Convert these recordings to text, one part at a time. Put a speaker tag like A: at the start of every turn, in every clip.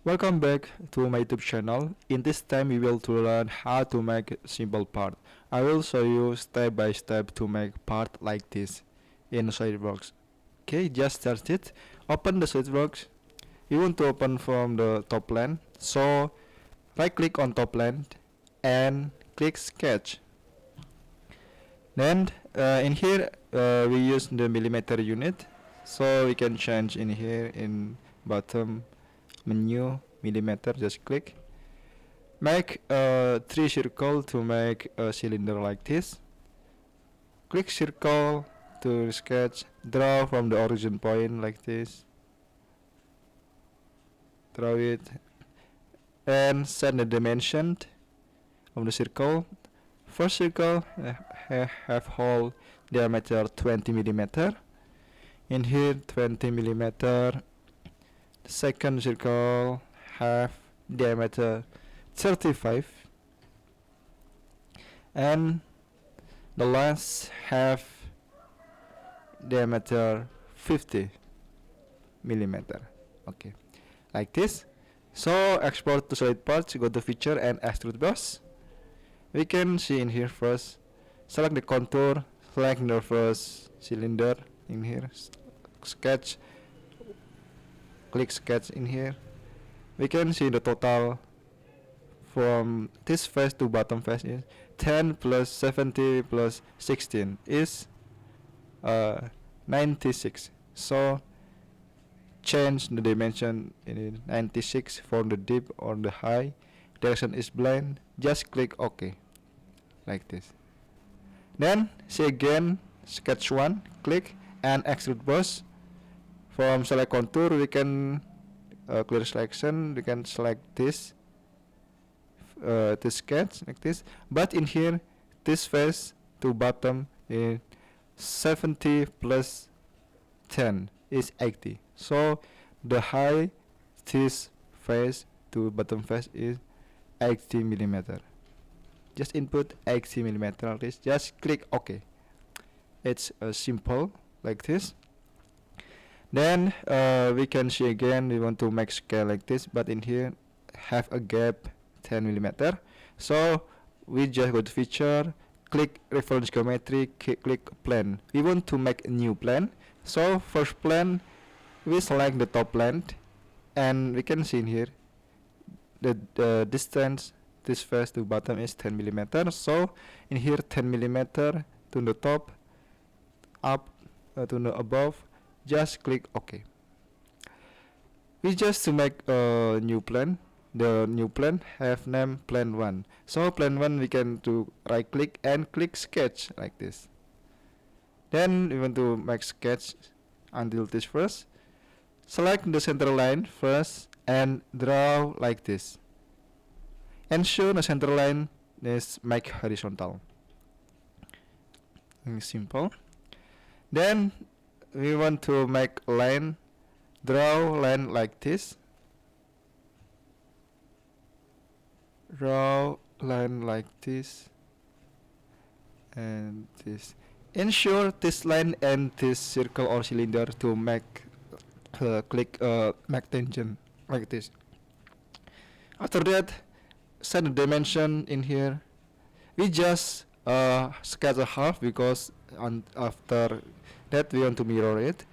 A: Welcome back to my YouTube channel. In this time we will to learn how to make simple part. I will show you step by step to make part like this in SolidWorks. Okay, just start it. Open the SolidWorks. You want to open from the top plane. So right click on top plane and click sketch. Then in here we use the millimeter unit. So we can change in here in bottom menu millimeter, just click, make a 3 circle to make a cylinder like this, click circle to sketch, draw from the origin point like this, draw it and set the dimension of the circle. First circle have hole diameter 20 millimeter, in here 20 millimeter. Second circle have diameter 35 and the last have diameter 50 millimeter. Okay, like this. So export to solid parts, go to feature and extrude boss. We can see in here first, select the contour, select the first cylinder in here, sketch, click sketch in here. We can see the total from this face to bottom face is 10 plus 70 plus 16 is 96. So change the dimension in 96 for the deep or the high. Direction is blind. Just click OK like this. Then see again sketch 1, click and extrude boss. From select contour we can clear selection, we can select this sketch like this, but in here this face to bottom is 70 plus 10 is 80. So the height this face to bottom face is 80 millimeter. Just input 80 millimeter. Just click OK. It's simple like this. Then we can see again we want to make scale like this, but in here have a gap 10 millimeter. So we just go to feature, click reference geometry, click plane. We want to make a new plane. So first plane we select the top plane and we can see in here the distance this face to bottom is 10 millimeter. So in here 10 millimeter to the top, up to the above. Just click OK. We just to make a new plane. The new plane have name plane 1. So plane 1 we can do right click and click sketch like this. Then we want to make sketch until this first. Select the center line first and draw like this. Ensure the center line is make horizontal. Simple. Then we want to make line, draw line like this, draw line like this and this. Ensure this line and this circle or cylinder to make click make tangent like this. After that, set the dimension in here. We just sketch a half because after that we want to mirror it.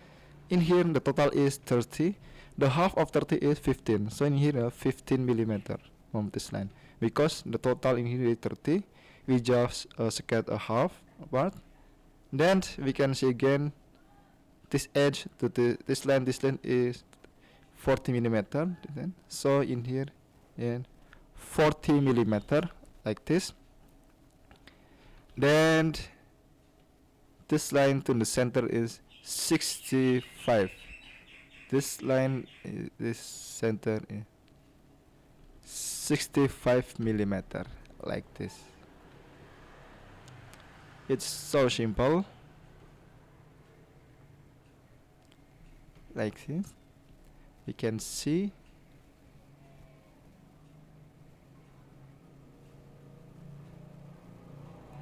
A: In here the total is 30. The half of 30 is 15. So in here 15 millimeter from this line. Because the total in here is 30, we just sketch a half part. Then we can see again this edge to this line is 40 millimeter. So in here in 40 millimeter like this. Then this line to the center is 65. This line this center is 65 millimeter like this. It's so simple like this. We can see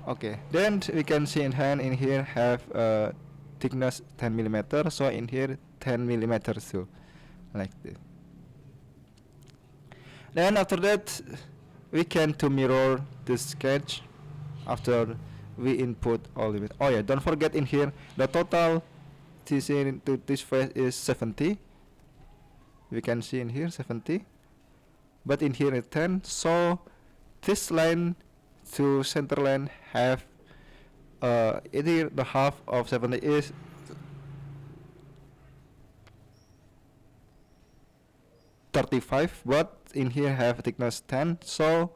A: okay. Then we can see in hand in here have thickness 10 millimeter. So in here 10 millimeter too, like this. Then after that, we can to mirror this sketch after we input all of it. Oh yeah, don't forget in here the total this into this face is 70. We can see in here 70, but in here it's 10. So this line to center line have either the half of 70 is 35, but in here have thickness 10. So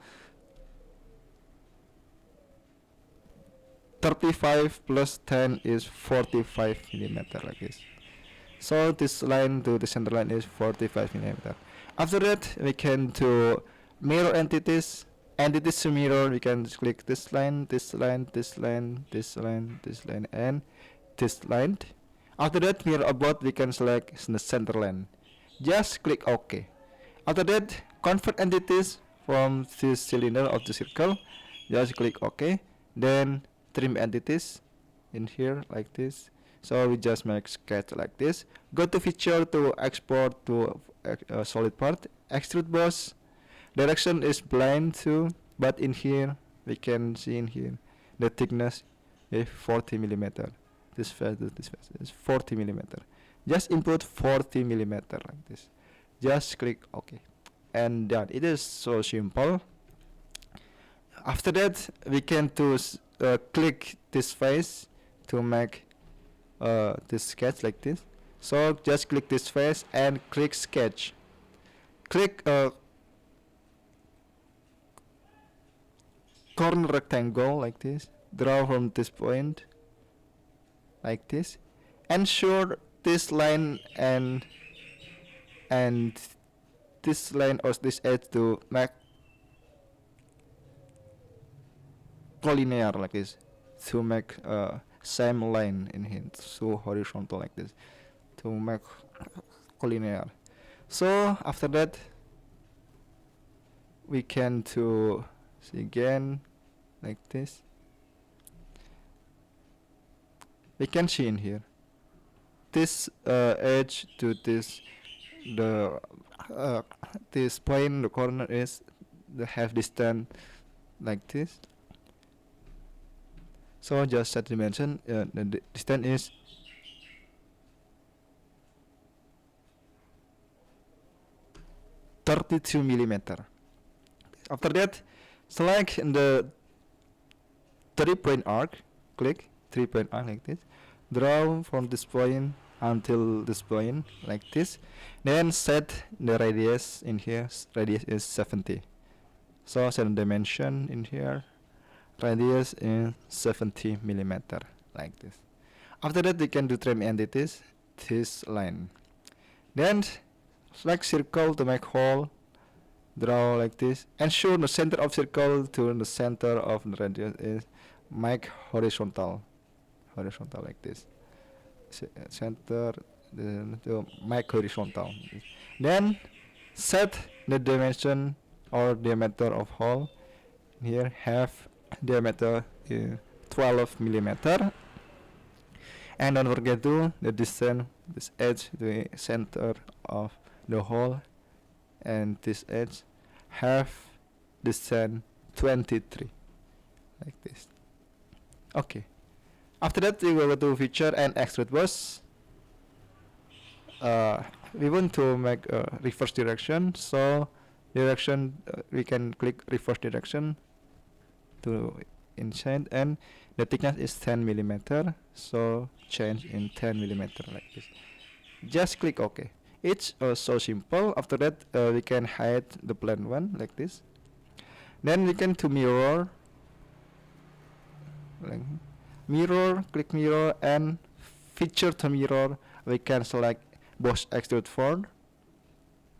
A: 35 plus 10 is 45 millimeter like this. So this line to the center line is 45 millimeter. After that, we can to mirror entities. Entities to mirror, we can click this line, this line, this line, this line, this line, and this line. After that, mirror about, we can select the center line. Just click OK. After that, convert entities from this cylinder of the circle. Just click OK. Then trim entities in here like this. So we just make sketch like this. Go to feature to export to solid part. Extrude boss. Direction is blind too, but in here we can see in here the thickness is 40 millimeter. This face is 40 millimeter. Just input 40 millimeter like this. Just click OK, and done. It is so simple. After that, we can to click this face to make this sketch like this. So just click this face and click sketch. Click corner rectangle like this. Draw from this point like this. Ensure this line and this line or this edge to make collinear like this, to make same line in here, so horizontal like this, to make collinear. So after that, we can to see again like this. We can see in here this edge to this, the this point, the corner is the half distance like this. So just set dimension, the distance is 32 millimeter. After that, select the 3-point arc, click 3-point arc like this, draw from this point until this point like this, then set the radius in here. Radius is 70. So set the dimension in here, radius is 70 millimeter like this. After that, we can do trim entities, this line. Then select circle to make hole, draw like this. Ensure the center of circle to the center of the radius is make horizontal like this. Center to make horizontal. Then set the dimension or diameter of hole. Here have diameter 12 millimeter. And don't forget to the distance, this edge to the center of the hole, and this edge have distance 23 like this. Okay. After that, we will go to feature and extrude boss. We want to make a reverse direction, so direction we can click reverse direction to inside, and the thickness is 10 millimeter, so change in 10 millimeter like this. Just click OK. It's so simple. After that, we can hide the plain one like this. Then we can to mirror, like mirror, click mirror, and feature to mirror. We can select both extrude forward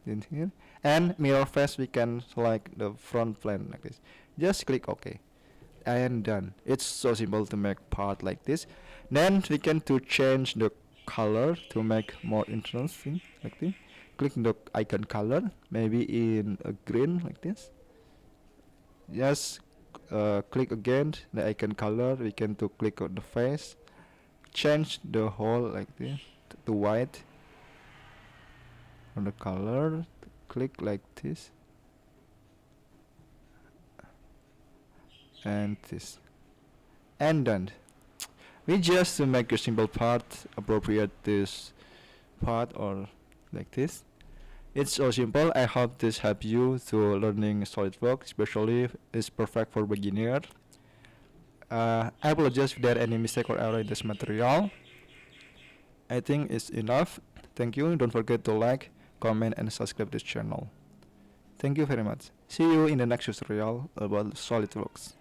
A: in here, and mirror face we can select the front plane like this. Just click OK, and done. It's so simple to make part like this. Then we can to change the color to make more interesting like this. Click the icon color, maybe in a green like this. Just click again the icon color. We can to click on the face, change the whole like this to white on the color. Click like this. and this, and done. We just to make a simple part appropriate this part or like this. It's so simple. I hope this help you to learning SolidWorks, especially if it's perfect for beginner. I apologize if there any mistake or error in this material. I think it's enough. Thank you. Don't forget to like, comment, and subscribe this channel. Thank you very much. See you in the next tutorial about SolidWorks.